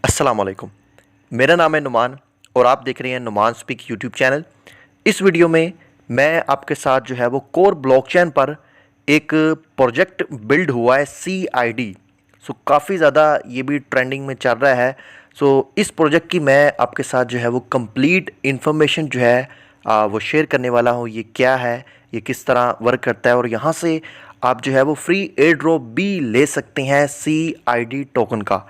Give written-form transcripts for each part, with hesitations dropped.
अस्सलाम वालेकुम। मेरा नाम है नुमान और आप देख रहे हैं नुमान स्पीक यूट्यूब चैनल। इस वीडियो में मैं आपके साथ जो है वो कोर ब्लॉकचेन पर एक प्रोजेक्ट बिल्ड हुआ है CID। काफ़ी ज़्यादा ये भी ट्रेंडिंग में चल रहा है। इस प्रोजेक्ट की मैं आपके साथ जो है वो कंप्लीट इन्फॉर्मेशन जो है वो शेयर करने वाला हूँ। ये क्या है, ये किस तरह वर्क करता है और यहाँ से आप जो है वो फ्री एयर ड्रॉप भी ले सकते हैं CID टोकन का।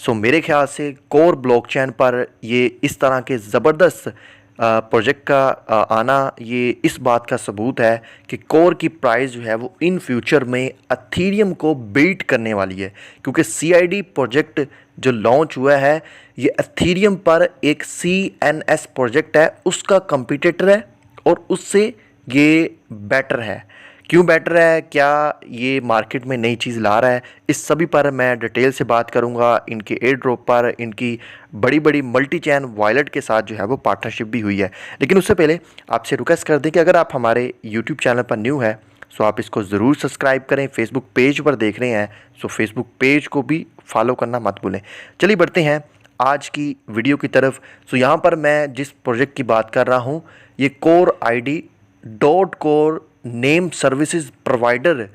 मेरे ख्याल से कोर ब्लॉकचेन पर ये इस तरह के ज़बरदस्त प्रोजेक्ट का आना ये इस बात का सबूत है कि कोर की प्राइस जो है वो इन फ्यूचर में अथीरियम को बीट करने वाली है, क्योंकि CID प्रोजेक्ट जो लॉन्च हुआ है ये अथीरियम पर एक CNS प्रोजेक्ट है, उसका कंपटीटर है और उससे ये बेटर है। क्यों बेटर है, क्या ये मार्केट में नई चीज़ ला रहा है, इस सभी पर मैं डिटेल से बात करूंगा। इनके एयर ड्रॉप पर इनकी बड़ी बड़ी मल्टी चैन वॉलेट के साथ जो है वो पार्टनरशिप भी हुई है। लेकिन उससे पहले आपसे रिक्वेस्ट कर दें कि अगर आप हमारे यूट्यूब चैनल पर न्यू है तो आप इसको ज़रूर सब्सक्राइब करें। फेसबुक पेज पर देख रहे हैं तो फेसबुक पेज को भी फॉलो करना मत भूलें। चलिए बढ़ते हैं आज की वीडियो की तरफ। यहाँ पर मैं जिस प्रोजेक्ट की बात कर रहा हूँ ये core ID dot core name services provider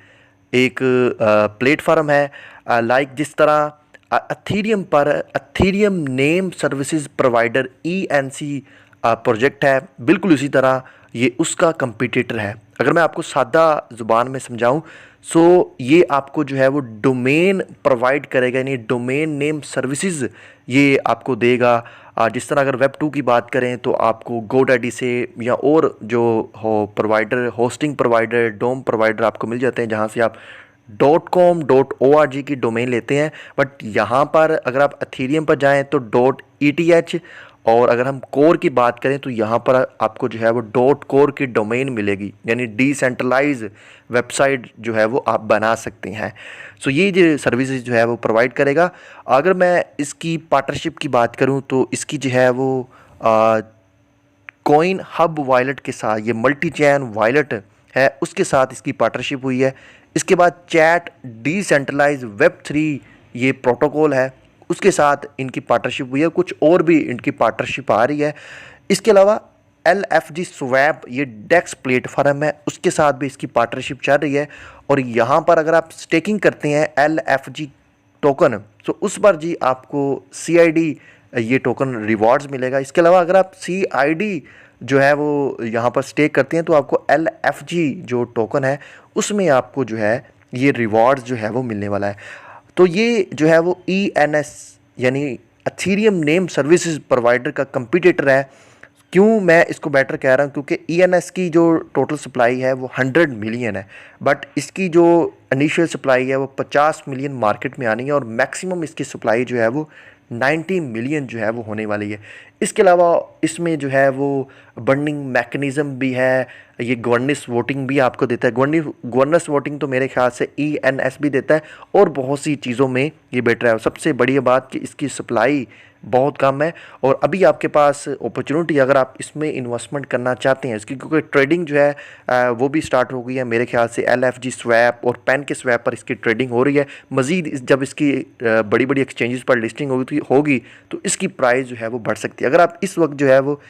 एक प्लेटफॉर्म है। लाइक जिस तरह अथीरियम पर Ethereum name services provider ENC project है, बिल्कुल उसी तरह ये उसका कंपटीटर है। अगर मैं आपको सादा ज़ुबान में समझाऊं ये आपको जो है वो डोमेन प्रोवाइड करेगा, यानी डोमेन नेम सर्विसेज ये आपको देगा। जिस तरह अगर Web2 की बात करें तो आपको GoDaddy से या और जो हो प्रोवाइडर, होस्टिंग प्रोवाइडर, डोम प्रोवाइडर आपको मिल जाते हैं जहां से आप .com.org की डोमेन लेते हैं। बट यहाँ पर अगर आप अथीरियम पर जाएं तो .eth, और अगर हम कोर की बात करें तो यहाँ पर आपको जो है वो .core की डोमेन मिलेगी, यानी डिसेंट्रलाइज वेबसाइट जो है वो आप बना सकते हैं। ये जो सर्विसेज जो है वो प्रोवाइड करेगा। अगर मैं इसकी पार्टनरशिप की बात करूँ तो इसकी जो है वो कॉइन हब वॉलेट के साथ, ये मल्टी चैन वॉलेट है, उसके साथ इसकी पार्टनरशिप हुई है। इसके बाद चैट डिसेंट्रलाइज Web3 ये प्रोटोकॉल है, उसके साथ इनकी पार्टनरशिप हुई है। कुछ और भी इनकी पार्टनरशिप आ रही है। इसके अलावा LFG स्वैप ये डेक्स प्लेटफॉर्म है, उसके साथ भी इसकी पार्टनरशिप चल रही है। और यहाँ पर अगर आप स्टेकिंग करते हैं LFG टोकन तो उस पर जी आपको CID ये टोकन रिवॉर्ड्स मिलेगा। इसके अलावा अगर आप CID जो है वो यहाँ पर स्टेक करते हैं तो आपको LFG जो टोकन है उसमें आपको जो है ये रिवॉर्ड्स जो है वो मिलने वाला है। ये जो है वो ENS यानी अथीरियम नेम सर्विसेज प्रोवाइडर का कंपटीटर है। क्यों मैं इसको बेटर कह रहा हूँ, क्योंकि ENS की जो टोटल सप्लाई है वो 100 मिलियन है, बट इसकी जो इनिशियल सप्लाई है वो 50 मिलियन मार्केट में आनी है और मैक्सिमम इसकी सप्लाई जो है वो 90 मिलियन जो है वो होने वाली है। इसके अलावा इसमें जो है वो बर्निंग मैकेनिज़्म भी है, ये गवर्नेंस वोटिंग भी आपको देता है। गवर्नेंस वोटिंग तो मेरे ख्याल से ENS भी देता है और बहुत सी चीज़ों में ये बेटर है। सबसे बड़ी बात कि इसकी सप्लाई बहुत कम है और अभी आपके पास अपॉर्चुनिटी, अगर आप इसमें इन्वेस्टमेंट करना चाहते हैं इसकी, क्योंकि ट्रेडिंग जो है वो भी स्टार्ट हो गई है। मेरे ख्याल से LFG स्वैप और पेन के स्वैप पर इसकी ट्रेडिंग हो रही है। मज़ीद जब इसकी बड़ी बड़ी एक्सचेंजेस पर लिस्टिंग होगी तो इसकी प्राइस जो है वो बढ़ सकती है। अगर आप इस वक्त जो है वो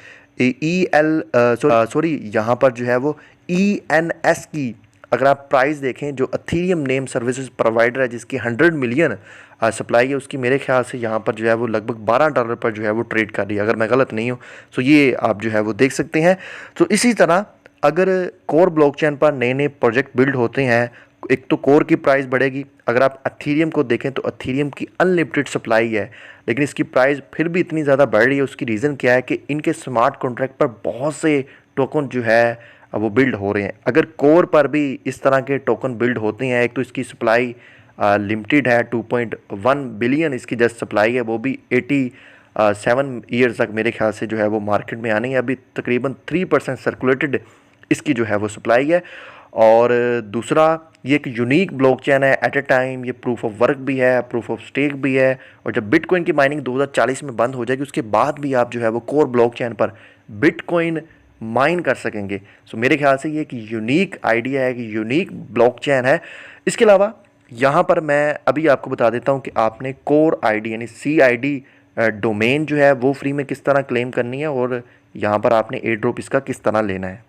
यहाँ पर जो है वो ENS की अगर आप प्राइस देखें, जो अथीरियम नेम सर्विसेज प्रोवाइडर है जिसकी 100 मिलियन सप्लाई है, उसकी मेरे ख्याल से यहाँ पर जो है वो लगभग $12 पर जो है वो ट्रेड कर रही है, अगर मैं गलत नहीं हूँ। ये आप जो है वो देख सकते हैं। इसी तरह अगर कोर ब्लॉकचेन पर नए नए प्रोजेक्ट बिल्ड होते हैं, एक तो कोर की प्राइस बढ़ेगी। अगर आप अथीरियम को देखें तो अथीरियम की अनलिमिटेड सप्लाई है, लेकिन इसकी प्राइस फिर भी इतनी ज़्यादा बढ़ रही है। उसकी रीज़न क्या है कि इनके स्मार्ट कॉन्ट्रैक्ट पर बहुत से टोकन जो है वो बिल्ड हो रहे हैं। अगर कोर पर भी इस तरह के टोकन बिल्ड होते हैं, एक तो इसकी सप्लाई लिमिटेड है, 2.1 बिलियन इसकी जस्ट सप्लाई है, वो भी 87 ईयर्स तक मेरे ख्याल से जो है वो मार्केट में आनी है। अभी तकरीबन 3% सर्कुलेटेड इसकी जो है वो सप्लाई है। और दूसरा, ये एक यूनिक ब्लॉकचेन है। एट ए टाइम ये प्रूफ ऑफ वर्क भी है, प्रूफ ऑफ स्टेक भी है। और जब बिटकॉइन की माइनिंग 2040 में बंद हो जाएगी उसके बाद भी आप जो है वो कोर ब्लॉकचेन पर बिटकॉइन माइन कर सकेंगे। मेरे ख्याल से ये एक यूनिक आइडिया है, कि यूनिक ब्लॉकचेन है। इसके अलावा यहाँ पर मैं अभी आपको बता देता हूँ कि आपने कोर ID यानी CID डोमेन जो है वो फ्री में किस तरह क्लेम करनी है और यहाँ पर आपने एयर ड्रॉप इसका किस तरह लेना है।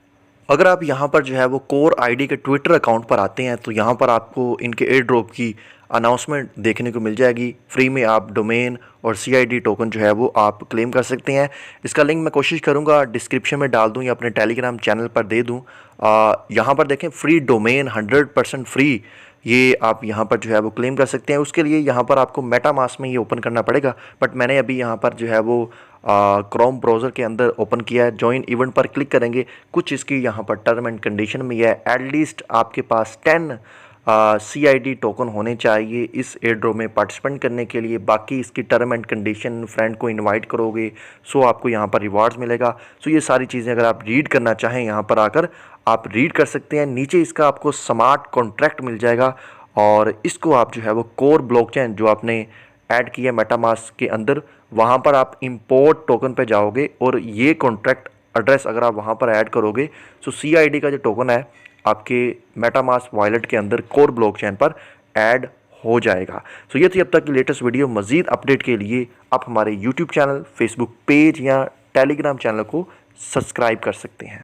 अगर आप यहाँ पर जो है वो कोर आईडी के ट्विटर अकाउंट पर आते हैं तो यहाँ पर आपको इनके एयर ड्रॉप की अनाउंसमेंट देखने को मिल जाएगी। फ्री में आप डोमेन और CID टोकन जो है वो आप क्लेम कर सकते हैं। इसका लिंक मैं कोशिश करूँगा डिस्क्रिप्शन में डाल दूँ या अपने टेलीग्राम चैनल पर दे दूँ। यहाँ पर देखें फ्री डोमेन 100% फ्री, ये आप यहाँ पर जो है वो क्लेम कर सकते हैं। उसके लिए यहाँ पर आपको मेटामास्क में ये ओपन करना पड़ेगा, बट मैंने अभी यहाँ पर जो है वो क्रोम ब्राउज़र के अंदर ओपन किया है। जॉइन इवेंट पर क्लिक करेंगे, कुछ इसकी यहाँ पर टर्म एंड कंडीशन में है एटलीस्ट आपके पास 10 CID टोकन होने चाहिए इस एयर ड्रॉप में पार्टिसिपेंट करने के लिए। बाकी इसकी टर्म एंड कंडीशन, फ्रेंड को इनवाइट करोगे सो आपको यहाँ पर रिवार्ड्स मिलेगा। सो ये सारी चीज़ें अगर आप रीड करना चाहें यहाँ पर आकर आप रीड कर सकते हैं। नीचे इसका आपको स्मार्ट कॉन्ट्रैक्ट मिल जाएगा और इसको आप जो है वो कोर ब्लॉकचेन जो आपने ऐड किया मेटामास्क के अंदर, वहाँ पर आप इंपोर्ट टोकन पे जाओगे और ये कॉन्ट्रैक्ट एड्रेस अगर आप वहाँ पर ऐड करोगे सो CID का जो टोकन है आपके मेटामास्क वॉलेट के अंदर कोर ब्लॉकचेन पर ऐड हो जाएगा। सो ये थी अब तक की लेटेस्ट वीडियो। मज़ीद अपडेट के लिए आप हमारे YouTube चैनल, Facebook पेज या टेलीग्राम चैनल को सब्सक्राइब कर सकते हैं।